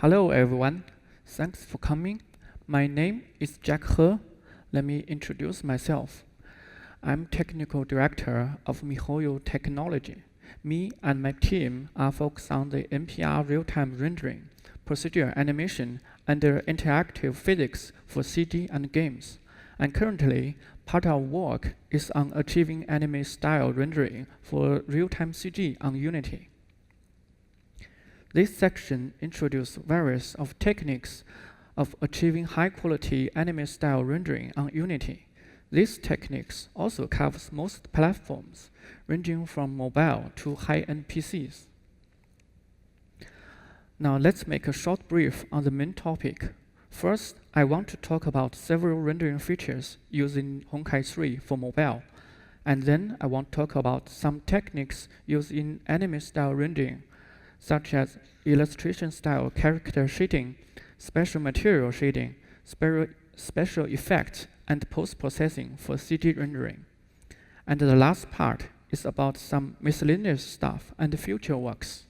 Hello everyone, thanks for coming. My name is Jack He. Let me introduce myself. I'm Technical Director of MiHoYo Technology. Me and my team are focused on the NPR real-time rendering, procedural animation, and interactive physics for CG and games. And currently, part of our work is on achieving anime-style rendering for real-time CG on Unity. This section introduces various techniques of achieving high-quality anime-style rendering on Unity. These techniques also covers most platforms, ranging from mobile to high-end PCs. Now let's make a short brief on the main topic. First, I want to talk about several rendering features using Honkai 3 for mobile. And then I want to talk about some techniques used in anime-style rendering, such as illustration-style character shading, special material shading, special effects, and post-processing for CG rendering. And the last part is about some miscellaneous stuff and future works.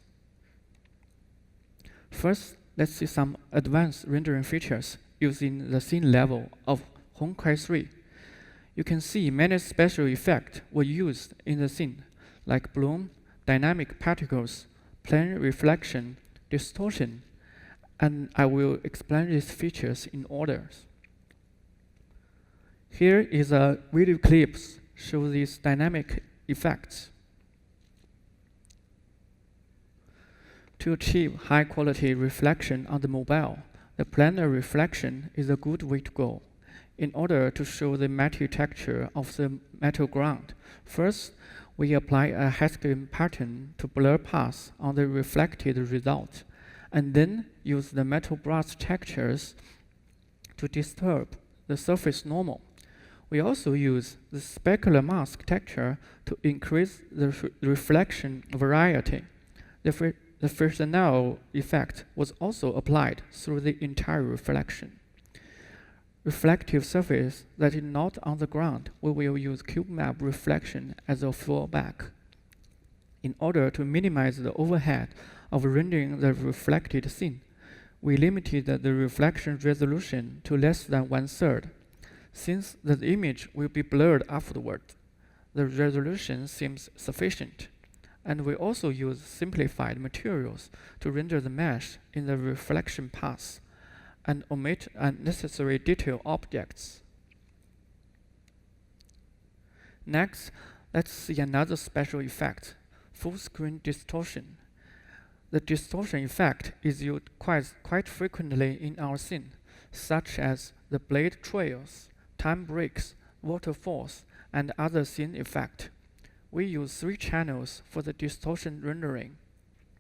First, let's see some advanced rendering features using the scene level of Honkai 3. You can see many special effects were used in the scene, like bloom, dynamic particles, plane reflection, distortion, and I will explain these features in order. Here is a video clip show these dynamic effects. To achieve high-quality reflection on the mobile, the planar reflection is a good way to go. In order to show the metal texture of the metal ground, first, we apply a Haskell pattern to blur paths on the reflected result, and then use the metal brush textures to disturb the surface normal. We also use the specular mask texture to increase the reflection variety. The Fresnel effect was also applied through the entire reflection. Reflective surface that is not on the ground, we will use CubeMap reflection as a fallback. In order to minimize the overhead of rendering the reflected scene, we limited the reflection resolution to less than 1/3. Since the image will be blurred afterward, the resolution seems sufficient. And we also use simplified materials to render the mesh in the reflection path and omit unnecessary detail objects. Next, let's see another special effect, full screen distortion. The distortion effect is used quite frequently in our scene, such as the blade trails, time breaks, waterfalls, and other scene effects. We use 3 channels for the distortion rendering,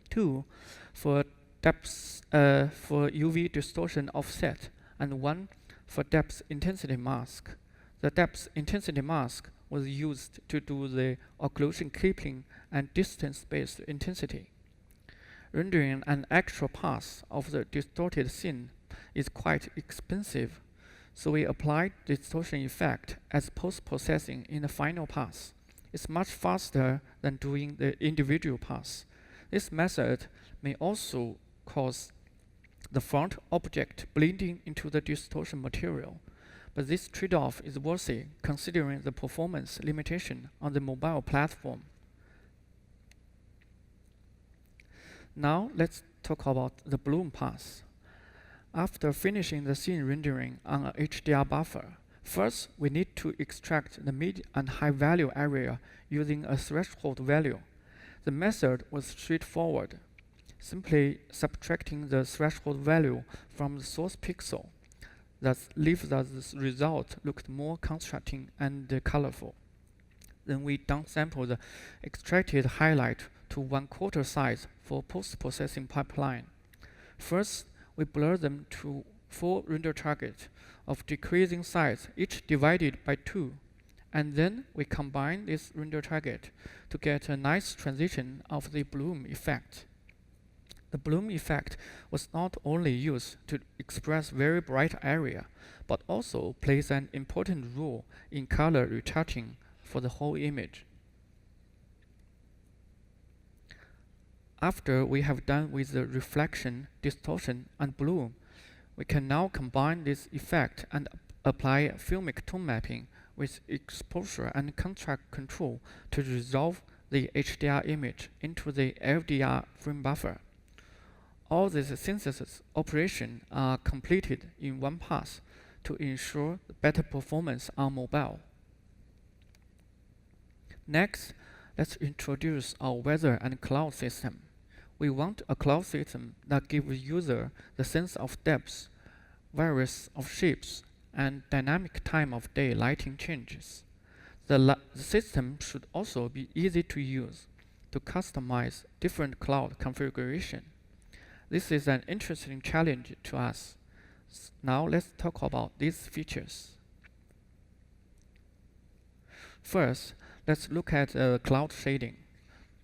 2 for depth for UV distortion offset, and 1 for depth intensity mask. The depth intensity mask was used to do the occlusion clipping and distance-based intensity. Rendering an actual path of the distorted scene is quite expensive, so we applied distortion effect as post-processing in the final pass. It's much faster than doing the individual pass. This method may also cause the front object blending into the distortion material, but this trade-off is worthy considering the performance limitation on the mobile platform. Now let's talk about the bloom path. After finishing the scene rendering on a HDR buffer, first we need to extract the mid and high value area using a threshold value. The method was straightforward, simply subtracting the threshold value from the source pixel. That leaves the result looked more contrasting and colorful. Then we downsample the extracted highlight to 1/4 size for post-processing pipeline. First, we blur them to 4 render targets of decreasing size, each divided by 2. And then we combine this render target to get a nice transition of the bloom effect. The bloom effect was not only used to express very bright area, but also plays an important role in color retouching for the whole image. After we have done with the reflection, distortion, and bloom, we can now combine this effect and apply filmic tone mapping with exposure and contrast control to resolve the HDR image into the LDR frame buffer. All these synthesis operations are completed in one pass to ensure better performance on mobile. Next, let's introduce our weather and cloud system. We want a cloud system that gives user the sense of depth, various of shapes, and dynamic time of day lighting changes. The system should also be easy to use to customize different cloud configuration. This is an interesting challenge to us. Now let's talk about these features. First, let's look at cloud shading.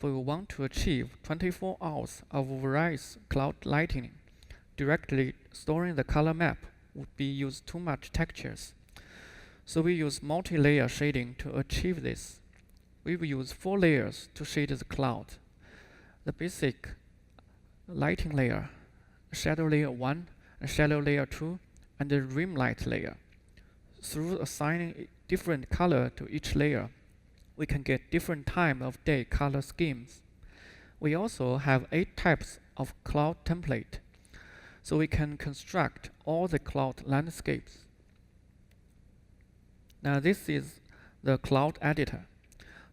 We want to achieve 24 hours of various cloud lighting. Directly storing the color map would be use too much textures. So we use multi-layer shading to achieve this. We will use 4 layers to shade the cloud. The basic lighting layer, shadow layer 1, and shadow layer 2, and the rim light layer. Through assigning different color to each layer, we can get different time of day color schemes. We also have 8 types of cloud template, so we can construct all the cloud landscapes. Now this is the cloud editor.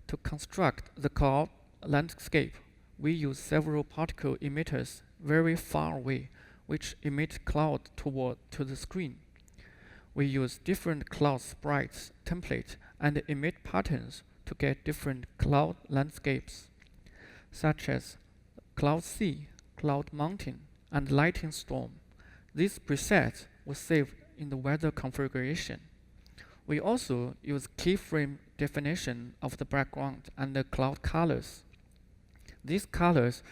To construct the cloud landscape, we use several particle emitters very far away, which emit cloud to the screen. We use different cloud sprites templates and emit patterns to get different cloud landscapes, such as cloud sea, cloud mountain, and lightning storm. These presets were saved in the weather configuration. We also use keyframe definition of the background and the cloud colors. These colors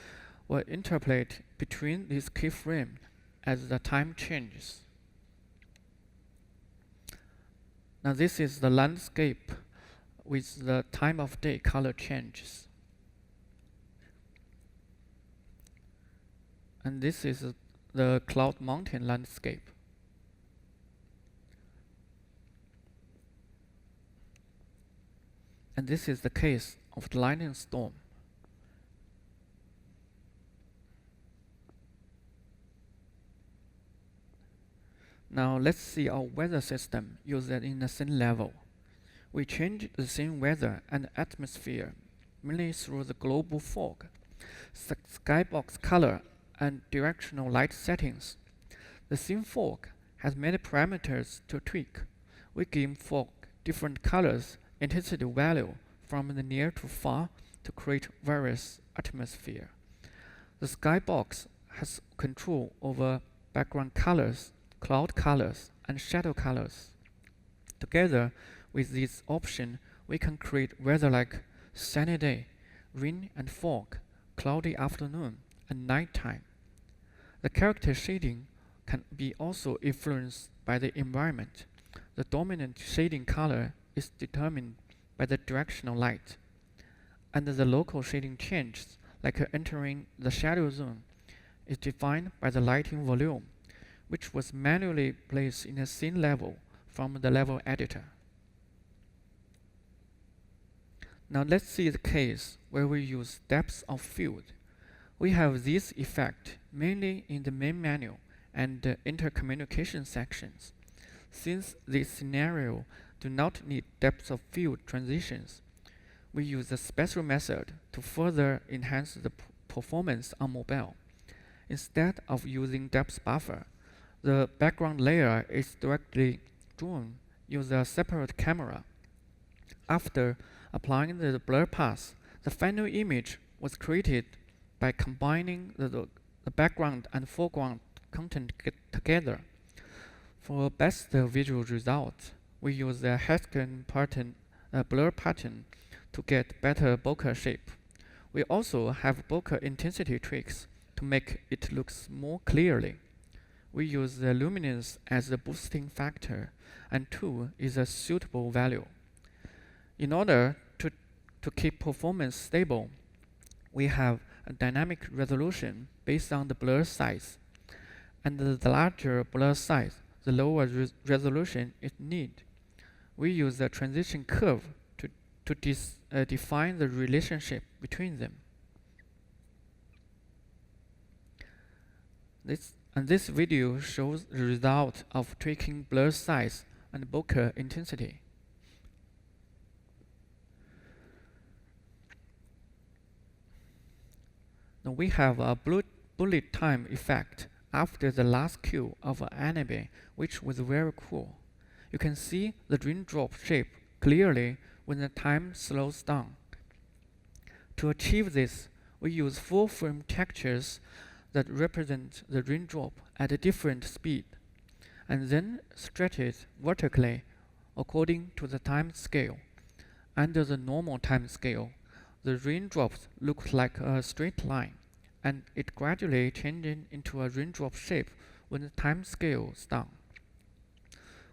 will interpolate between these keyframes as the time changes. Now this is the landscape with the time of day color changes. And this is the cloud mountain landscape. And this is the case of the lightning storm. Now let's see our weather system used in the scene level. We change the scene weather and atmosphere mainly through the global fog, skybox color, and directional light settings. The scene fog has many parameters to tweak. We give fog different colors, intensity value from the near to far to create various atmosphere. The skybox has control over background colors, cloud colors, and shadow colors. Together with this option, we can create weather like sunny day, rain and fog, cloudy afternoon, and nighttime. The character shading can be also influenced by the environment. The dominant shading color is determined by the directional light, and the local shading changes, like entering the shadow zone, is defined by the lighting volume, which was manually placed in a scene level from the level editor. Now let's see the case where we use depth of field. We have this effect mainly in the main menu and the intercommunication sections. Since this scenario do not need depth of field transitions, we use a special method to further enhance the performance on mobile. Instead of using depth buffer, the background layer is directly drawn using a separate camera. After applying the blur path, the final image was created by combining the background and foreground content together. For best visual result, we use the Haskell blur pattern to get better bokeh shape. We also have bokeh intensity tweaks to make it look more clearly. We use the luminance as the boosting factor, and 2 is a suitable value. In order to keep performance stable, we have a dynamic resolution based on the blur size. And the larger blur size, the lower resolution is needed. We use the transition curve to define the relationship between them. This video shows the result of tweaking blur size and bokeh intensity. Now we have a bullet time effect after the last kill of an enemy, which was very cool. You can see the raindrop shape clearly when the time slows down. To achieve this, we use 4 frame textures that represent the raindrop at a different speed, and then stretch it vertically according to the time scale. Under the normal time scale, the raindrops look like a straight line, and it gradually changes into a raindrop shape when the time scale is down.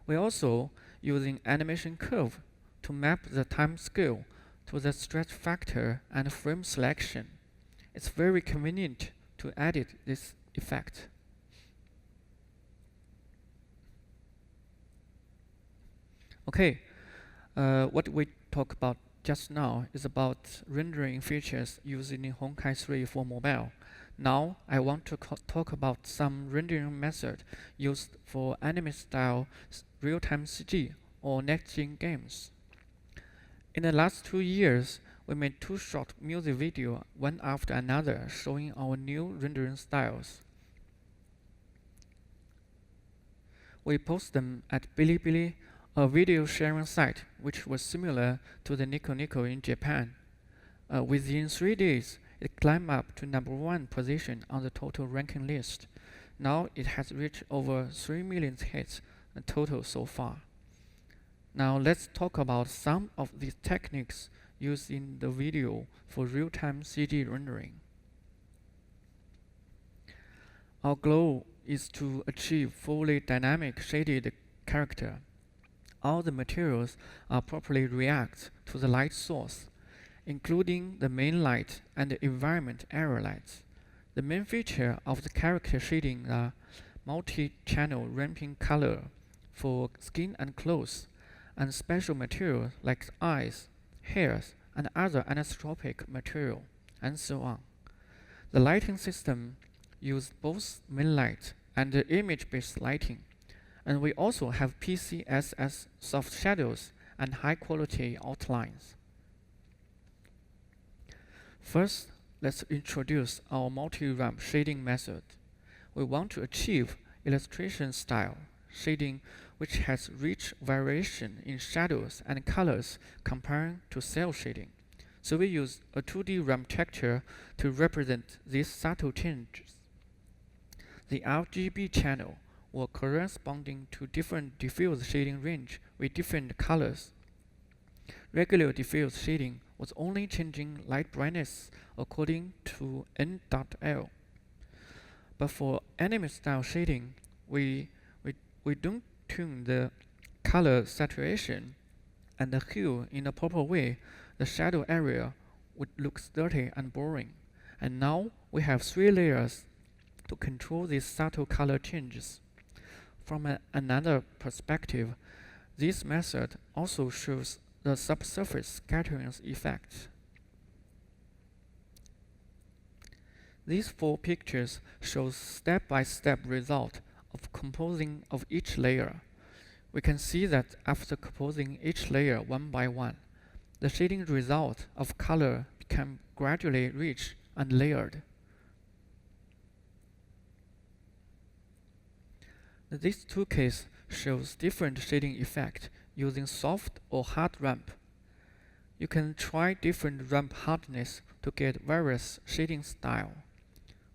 We're also using animation curve to map the time scale to the stretch factor and frame selection. It's very convenient to edit this effect. Okay, what we talked about just now is about rendering features using Honkai 3 for mobile. Now I want to talk about some rendering method used for anime-style real-time CG or next-gen games. In the last 2 years, we made 2 short music videos, one after another, showing our new rendering styles. We post them at Bilibili, a video sharing site which was similar to the Nico Nico in Japan. Within 3 days, it climbed up to #1 position on the total ranking list. Now it has reached over 3 million hits total so far. Now let's talk about some of these techniques used in the video for real-time CG rendering. Our goal is to achieve fully dynamic shaded character. All the materials are properly react to the light source, including the main light and the environment area lights. The main feature of the character shading are multi-channel ramping color for skin and clothes, and special materials like eyes, hairs, and other anisotropic material, and so on. The lighting system uses both main light and image-based lighting, and we also have PCSS soft shadows and high-quality outlines. First, let's introduce our multi-ramp shading method. We want to achieve illustration style shading which has rich variation in shadows and colors comparing to cel shading. So we use a 2D ramp texture to represent these subtle changes. The RGB channel were corresponding to different diffuse shading range with different colors. Regular diffuse shading was only changing light brightness according to N.L. But for anime style shading, we don't tune the color saturation and the hue in a proper way. The shadow area would look dirty and boring. And now we have 3 layers to control these subtle color changes. From another perspective, this method also shows the subsurface scattering effect. These 4 pictures show step-by-step result of composing of each layer. We can see that after composing each layer one by one, the shading result of color became gradually rich and layered. This toolkit shows different shading effect using soft or hard ramp. You can try different ramp hardness to get various shading style.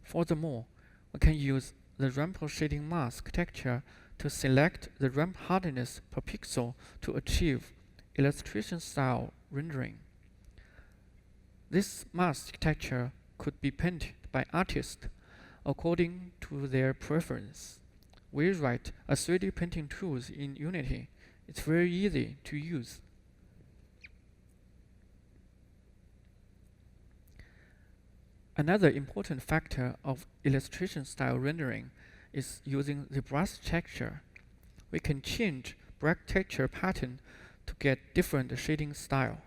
Furthermore, we can use the ramp shading mask texture to select the ramp hardness per pixel to achieve illustration style rendering. This mask texture could be painted by artists according to their preference. We write a 3D painting tools in Unity. It's very easy to use. Another important factor of illustration style rendering is using the brush texture. We can change brush texture pattern to get different shading style.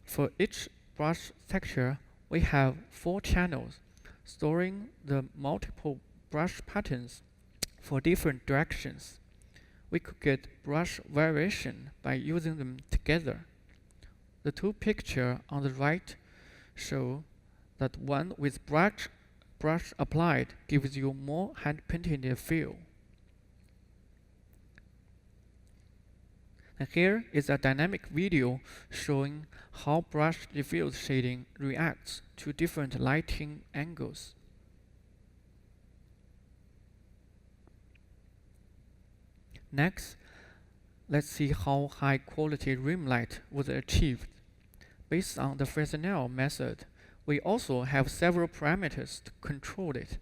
For each brush texture, we have 4 channels storing the multiple brush patterns for different directions. We could get brush variation by using them together. The 2 pictures on the right show that one with brush applied gives you more hand-painted feel. And here is a dynamic video showing how brush diffuse shading reacts to different lighting angles. Next, let's see how high-quality rim light was achieved. Based on the Fresnel method, we also have several parameters to control it,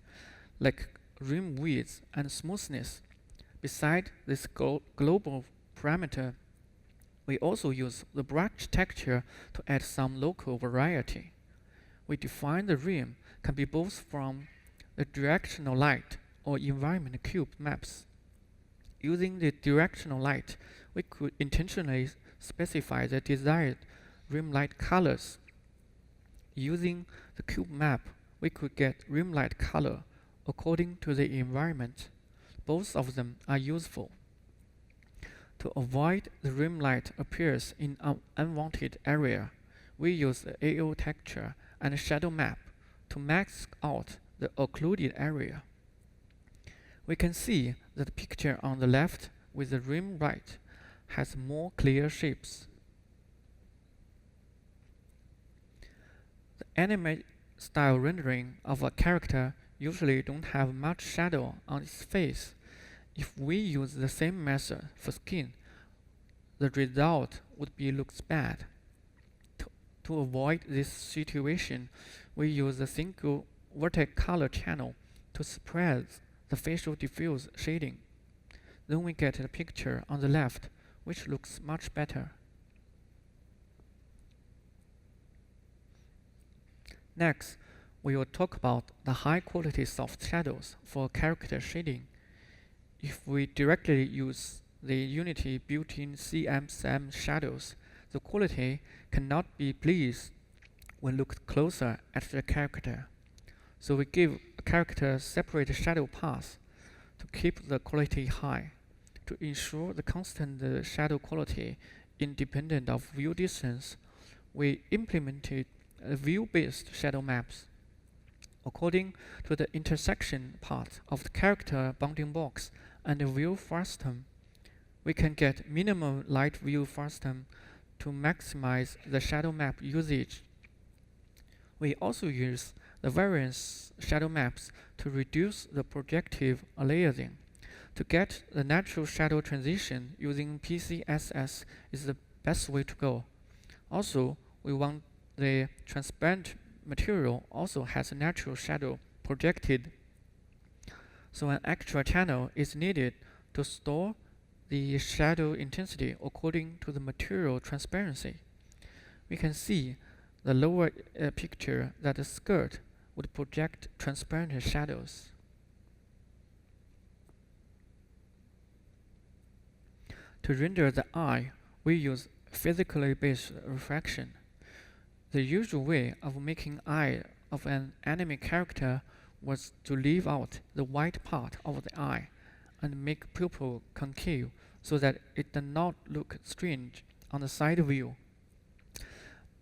like rim width and smoothness. Besides this global parameter, we also use the brush texture to add some local variety. We define the rim can be both from the directional light or environment cube maps. Using the directional light, we could intentionally specify the desired rim light colors. Using the cube map, we could get rim light color according to the environment. Both of them are useful. To avoid the rim light appears in an unwanted area, we use the AO texture and shadow map to mask out the occluded area. We can see that the picture on the left with the rim light has more clear shapes. The anime style rendering of a character usually don't have much shadow on its face. If we use the same method for skin, the result would be looks bad. To avoid this situation, we use a single vertex color channel to spread the facial diffuse shading. Then we get a picture on the left, which looks much better. Next, we will talk about the high-quality soft shadows for character shading. If we directly use the Unity built-in CMSM shadows, the quality cannot be pleased when looked closer at the character. So we give a character separate shadow paths to keep the quality high. To ensure the constant shadow quality independent of view distance, we implemented view-based shadow maps. According to the intersection part of the character bounding box and the view frustum, we can get minimum light view frustum to maximize the shadow map usage. We also use the variance shadow maps to reduce the projective aliasing. To get the natural shadow transition using PCSS is the best way to go. Also, we want the transparent material also has a natural shadow projected, so an extra channel is needed to store the shadow intensity according to the material transparency. We can see the lower picture that the skirt would project transparent shadows. To render the eye, we use physically based refraction. The usual way of making eye of an anime character was to leave out the white part of the eye and make pupil concave so that it does not look strange on the side view.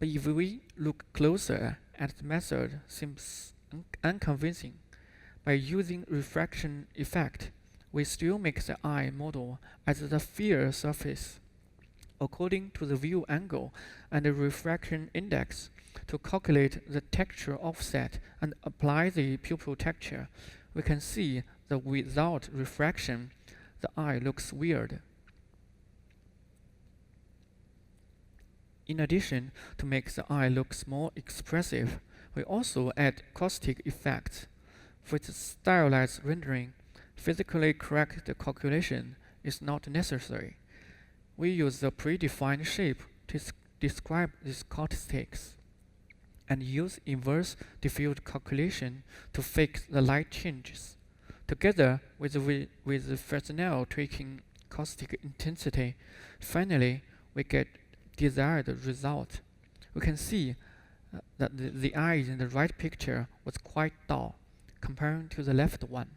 But if we look closer at the method seems unconvincing. By using refraction effect, we still make the eye model as the sphere surface according to the view angle and the refraction index. To calculate the texture offset and apply the pupil texture, we can see that without refraction, the eye looks weird. In addition, to make the eye look more expressive, we also add caustic effects. For its stylized rendering, physically correct calculation is not necessary. We use the predefined shape to describe these caustics. and use inverse diffuse calculation to fix the light changes. Together with Fresnel tweaking caustic intensity, finally we get desired result. We can see that the eye in the right picture was quite dull compared to the left one.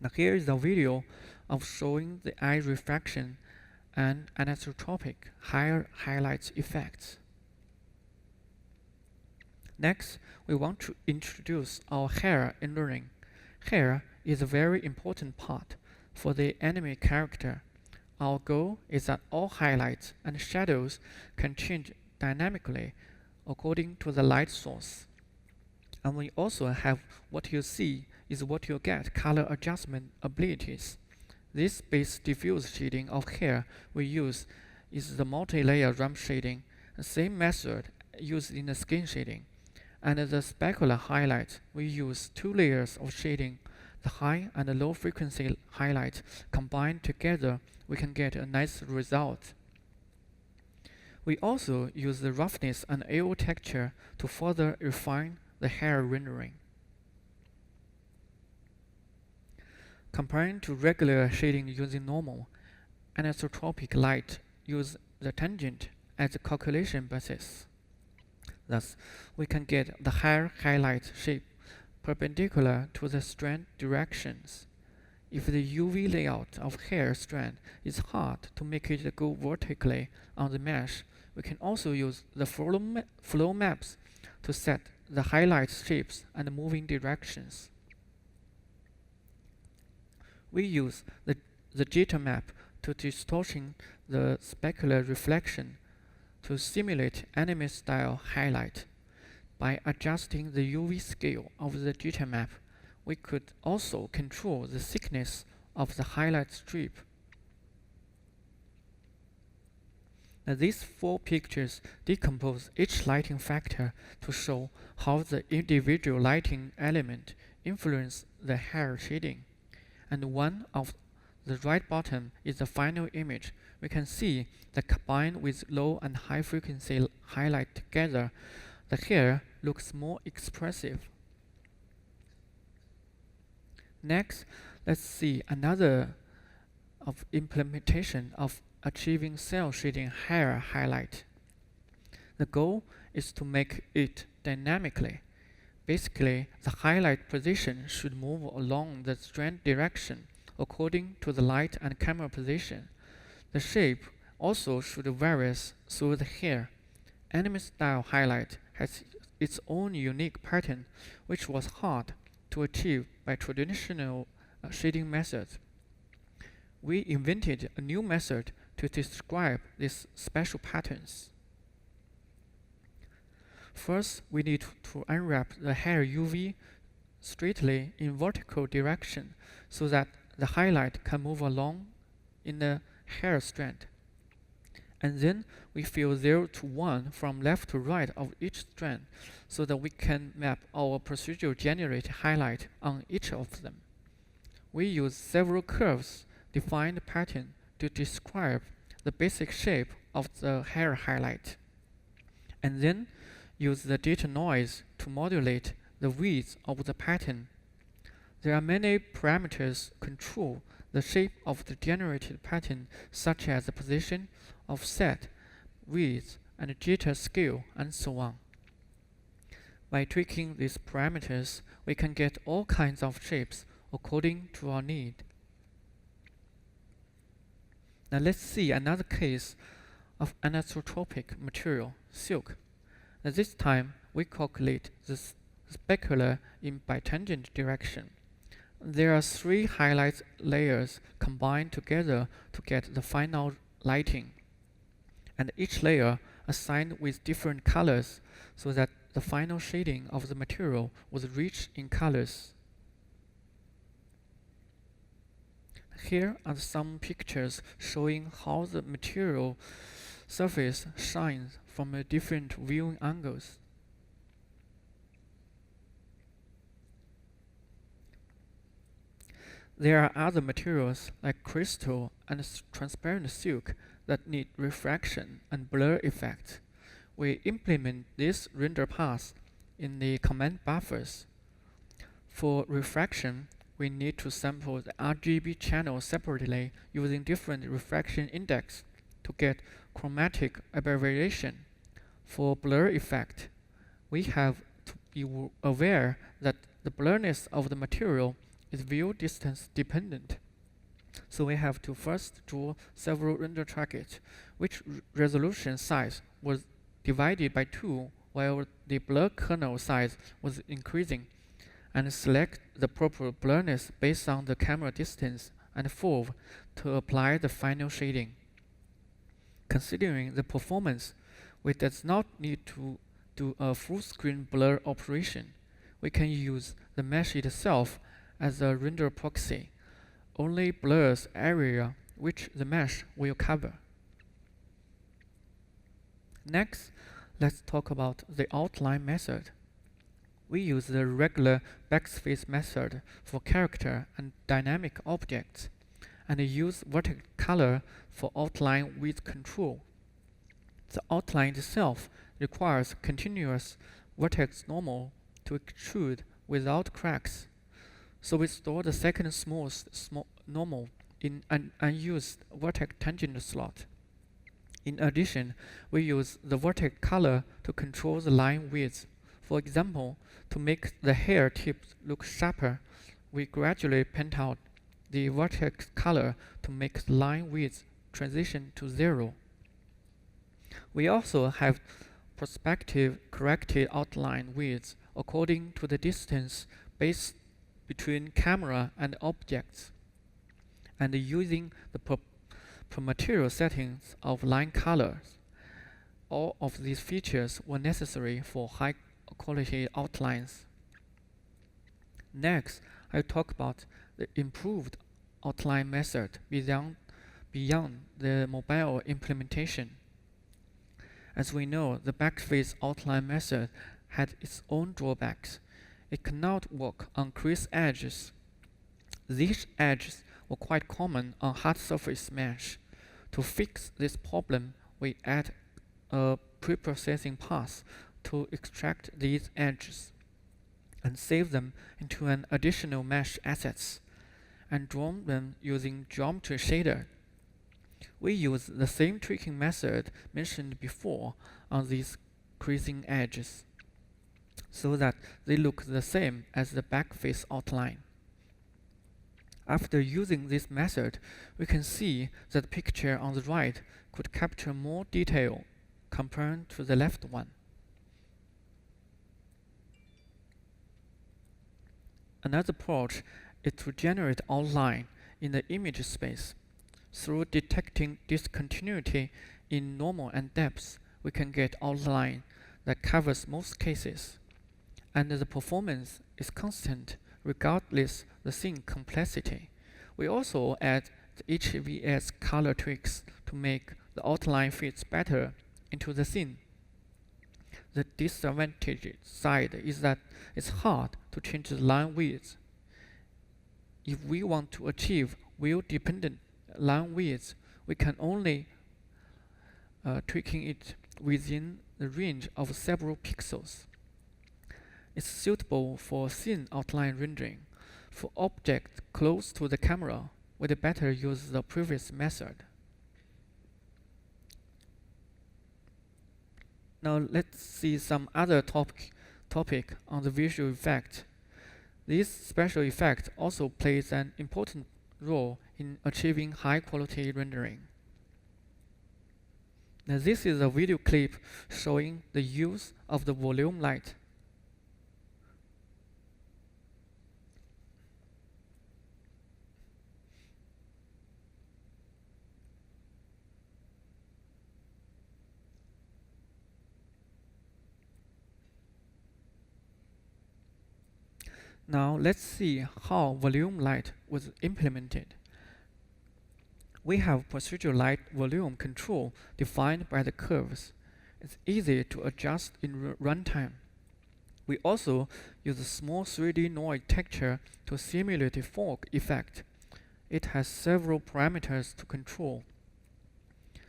Now here is a video of showing the eye refraction and anisotropic higher highlights effects. Next, we want to introduce our hair in learning. Hair is a very important part for the anime character. Our goal is that all highlights and shadows can change dynamically according to the light source. And we also have what you see is what you get color adjustment abilities. This base diffuse shading of hair we use is the multi-layer ramp shading, the same method used in the skin shading. And the specular highlight, we use 2 layers of shading. The high and the low frequency highlight combined together, we can get a nice result. We also use the roughness and AO texture to further refine the hair rendering. Comparing to regular shading using normal, anisotropic light use the tangent as a calculation basis. Thus, we can get the hair highlight shape perpendicular to the strand directions. If the UV layout of hair strand is hard to make it go vertically on the mesh, we can also use the flow maps to set the highlight shapes and moving directions. We use the jitter map to distortion the specular reflection to simulate anime style highlight. By adjusting the UV scale of the jitter map, we could also control the thickness of the highlight strip. Now these 4 pictures decompose each lighting factor to show how the individual lighting element influence the hair shading. And one of the right bottom is the final image. We can see that combined with low and high frequency highlight together, the hair looks more expressive. Next, let's see another implementation of achieving cell shading hair highlight. The goal is to make it dynamically. Basically, the highlight position should move along the strand direction according to the light and camera position. The shape also should vary through the hair. Anime style highlight has its own unique pattern, which was hard to achieve by traditional shading methods. We invented a new method to describe these special patterns. First, we need to unwrap the hair UV straightly in vertical direction so that the highlight can move along in the hair strand. And then we fill 0 to 1 from left to right of each strand so that we can map our procedure generated highlight on each of them. We use several curves defined pattern to describe the basic shape of the hair highlight, and then use the jitter noise to modulate the width of the pattern. There are many parameters control the shape of the generated pattern, such as the position, offset, width, and jitter scale, and so on. By tweaking these parameters, we can get all kinds of shapes according to our need. Now let's see another case of anisotropic material, silk. Now this time, we calculate the specular in bitangent direction. There are 3 highlight layers combined together to get the final lighting, and each layer assigned with different colors so that the final shading of the material was rich in colors. Here are some pictures showing how the material surface shines from different viewing angles. There are other materials like crystal and transparent silk that need refraction and blur effects. we implement this render path in the command buffers. For refraction, we need to sample the RGB channel separately using different refraction index to get chromatic aberration. For blur effect, we have to be aware that the blurriness of the material is view distance dependent. So we have to first draw several render targets, which resolution size was divided by 2 while the blur kernel size was increasing, and select the proper blurriness based on the camera distance and FOV to apply the final shading. Considering the performance, we does not need to do a full screen blur operation. We can use the mesh itself as a render proxy. Only blurs area which the mesh will cover. Next, let's talk about the outline method. We use the regular backspace method for character and dynamic objects, and use vertex color for outline width control. The outline itself requires continuous vertex normal to extrude without cracks. So we store the second smallest normal in an unused vertex tangent slot. In addition, we use the vertex color to control the line width. For example, to make the hair tips look sharper, we gradually paint out the vertex color to make the line width transition to 0. We also have perspective corrected outline width according to the distance based between camera and objects, and using the per material settings of line colors. All of these features were necessary for high quality outlines. Next, I'll talk about the improved outline method beyond the mobile implementation. As we know, the backface outline method had its own drawbacks. It cannot work on crease edges. These edges were quite common on hard surface mesh. To fix this problem, we add a preprocessing path to extract these edges and save them into an additional mesh assets and draw them using geometry shader. We use the same tricking method mentioned before on these creasing edges, so that they look the same as the backface outline. After using this method, we can see that the picture on the right could capture more detail compared to the left one. Another approach is to generate outline in the image space. Through detecting discontinuity in normal and depth, we can get outline that covers most cases, and the performance is constant regardless the scene complexity. We also add the HVS color tweaks to make the outline fits better into the scene. The disadvantage side is that it's hard to change the line width. If we want to achieve view-dependent line width, we can only tweaking it within the range of several pixels. It's suitable for scene outline rendering. For objects close to the camera, we'd better use the previous method. Now let's see some other topic on the visual effect. This special effect also plays an important role in achieving high quality rendering. Now this is a video clip showing the use of the volume light. Now let's see how volume light was implemented. We have procedural light volume control defined by the curves. It's easy to adjust in runtime. We also use a small 3D noise texture to simulate a fog effect. It has several parameters to control: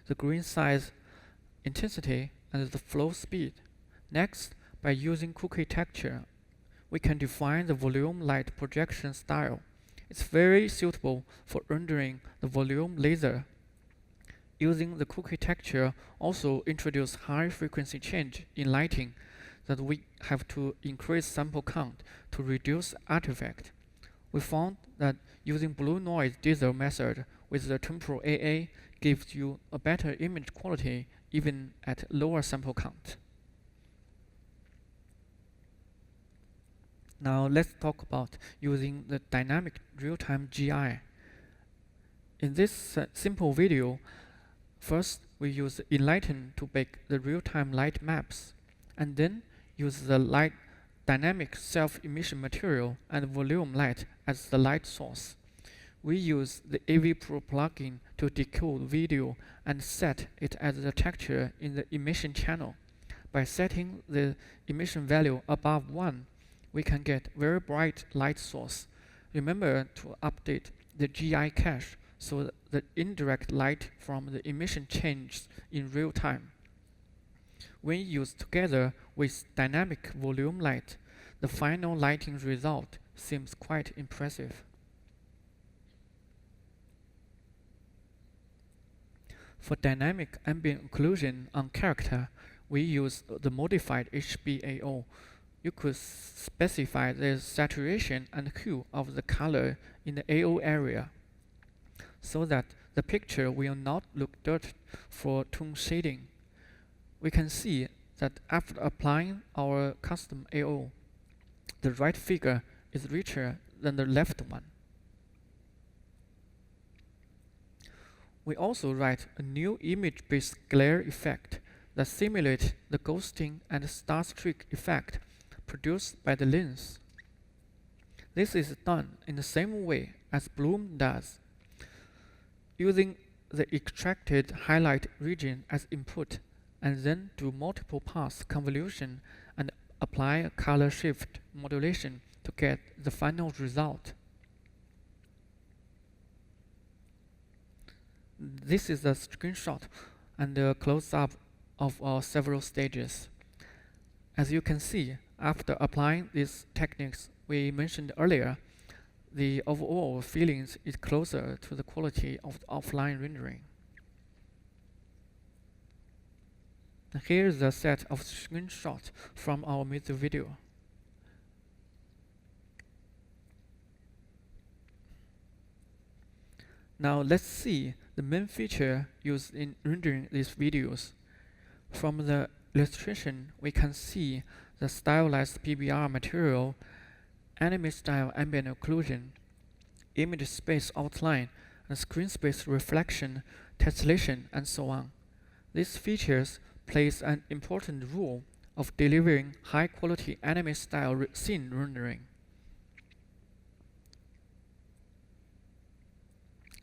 the grain size, intensity, and the flow speed. Next, by using cookie texture, we can define the volume light projection style. It's very suitable for rendering the volume laser. Using the cookie texture also introduce high frequency change in lighting that we have to increase sample count to reduce artifact. We found that using blue noise diesel method with the temporal AA gives you a better image quality even at lower sample count. Now let's talk about using the dynamic real-time GI. In this simple video, first we use Enlighten to bake the real-time light maps, and then use the light dynamic self-emission material and volume light as the light source. We use the AV Pro plugin to decode video and set it as the texture in the emission channel. By setting the emission value above 1, we can get very bright light source. Remember to update the GI cache so that the indirect light from the emission changes in real time. When used together with dynamic volume light, the final lighting result seems quite impressive. For dynamic ambient occlusion on character, we use the modified HBAO. You could specify the saturation and hue of the color in the AO area so that the picture will not look dirty for tone shading. We can see that after applying our custom AO, the right figure is richer than the left one. We also write a new image-based glare effect that simulates the ghosting and star streak effect produced by the lens. This is done in the same way as Bloom does, using the extracted highlight region as input, and then do multiple pass convolution and apply a color shift modulation to get the final result. This is a screenshot and a close-up of our several stages. As you can see, after applying these techniques we mentioned earlier, the overall feelings is closer to the quality of the offline rendering. Here is a set of screenshots from our music video. Now let's see the main feature used in rendering these videos. From the illustration, we can see the stylized PBR material, anime style ambient occlusion, image space outline, and screen space reflection, tessellation, and so on. These features plays an important role of delivering high-quality anime style scene rendering.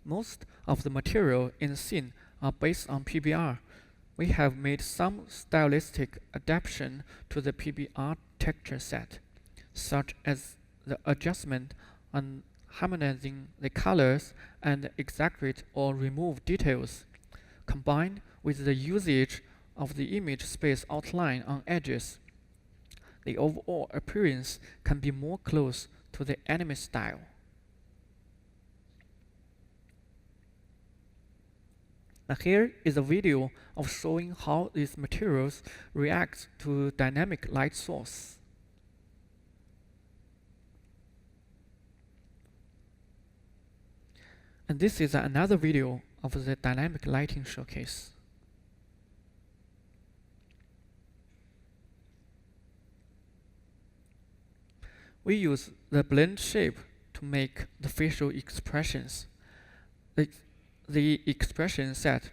Most of the material in the scene are based on PBR. We have made some stylistic adaptation to the PBR texture set, such as the adjustment on harmonizing the colors and exaggerate or remove details, combined with the usage of the image space outline on edges. The overall appearance can be more close to the anime style. Now here is a video of showing how these materials react to dynamic light source. And this is another video of the dynamic lighting showcase. We use the blend shape to make the facial expressions. The expression set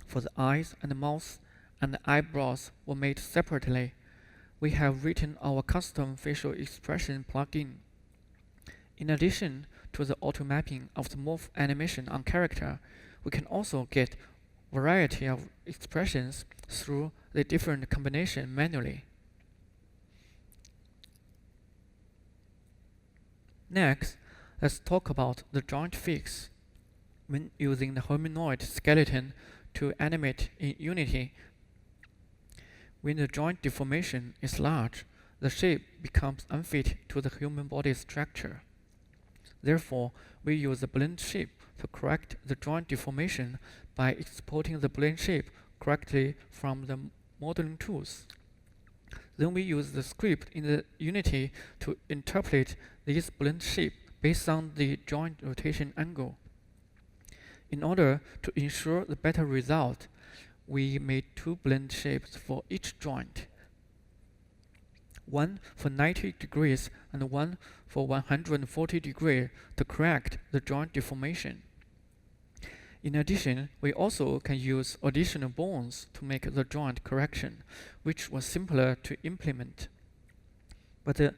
for the eyes and the mouth and the eyebrows were made separately. We have written our custom facial expression plugin. In addition to the auto mapping of the morph animation on character, we can also get variety of expressions through the different combination manually. Next, let's talk about the joint fix. When using the humanoid skeleton to animate in Unity, When the joint deformation is large, the shape becomes unfit to the human body structure. Therefore, we use the blend shape to correct the joint deformation by exporting the blend shape correctly from the modeling tools. Then we use the script in the Unity to interpolate this blend shape based on the joint rotation angle. In order to ensure the better result, we made two blend shapes for each joint, one for 90 degrees and one for 140 degrees to correct the joint deformation. In addition, we also can use additional bones to make the joint correction, which was simpler to implement. But the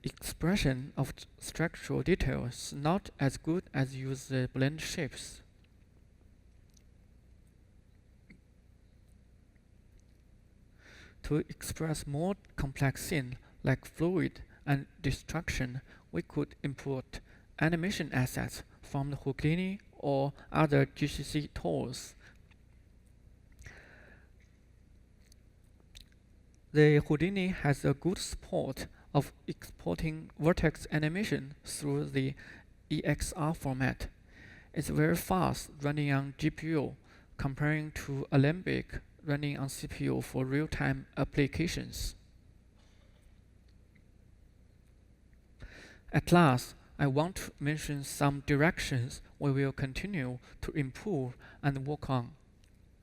expression of structural details is not as good as use the blend shapes. To express more complex scenes like fluid and destruction, we could import animation assets from the Houdini or other GCC tools. The Houdini has a good support of exporting vertex animation through the EXR format. It's very fast running on GPU comparing to Alembic running on CPU for real-time applications. At last, I want to mention some directions we will continue to improve and work on.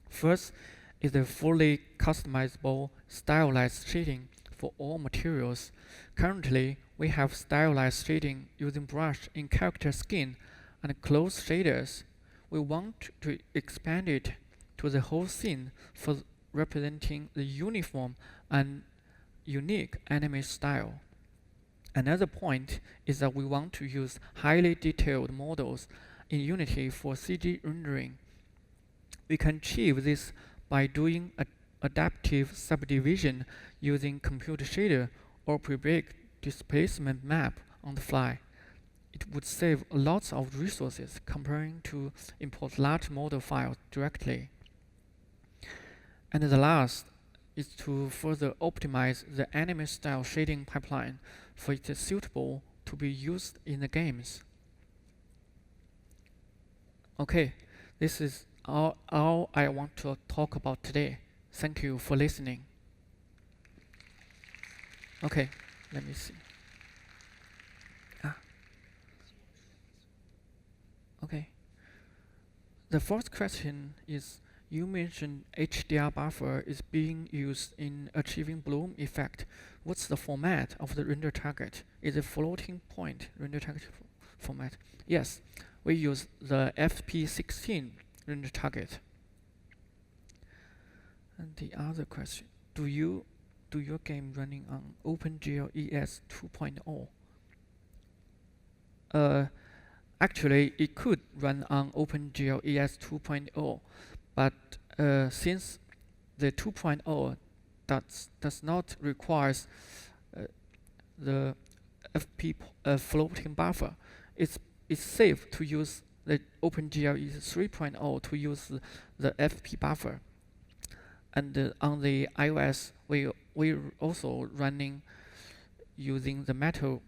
First is the fully customizable stylized shading for all materials. Currently, we have stylized shading using brush in character skin and clothes shaders. We want to expand it to the whole scene for representing the uniform and unique anime style. Another point is that we want to use highly detailed models in Unity for CG rendering. We can achieve this by doing adaptive subdivision using computer shader or pre-baked displacement map on the fly. It would save lots of resources comparing to import large model files directly. And the last is to further optimize the anime style shading pipeline for it is suitable to be used in the games. Okay, this is all I want to talk about today. Thank you for listening. Okay, let me see. Okay. The first question is, you mentioned HDR buffer is being used in achieving bloom effect. What's the format of the render target? Is it floating point render target format? Yes, we use the FP16 render target. And the other question, do your game running on OpenGL ES 2.0? Actually, it could run on OpenGL ES 2.0, but since the 2.0 does not require the FP floating buffer, it's safe to use the OpenGL ES 3.0 to use the FP buffer. And on the iOS, we're also running using the metal,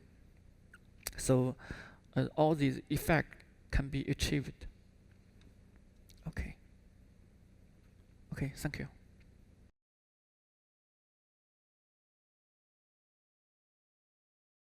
so all these effects can be achieved. Okay. Okay, thank you.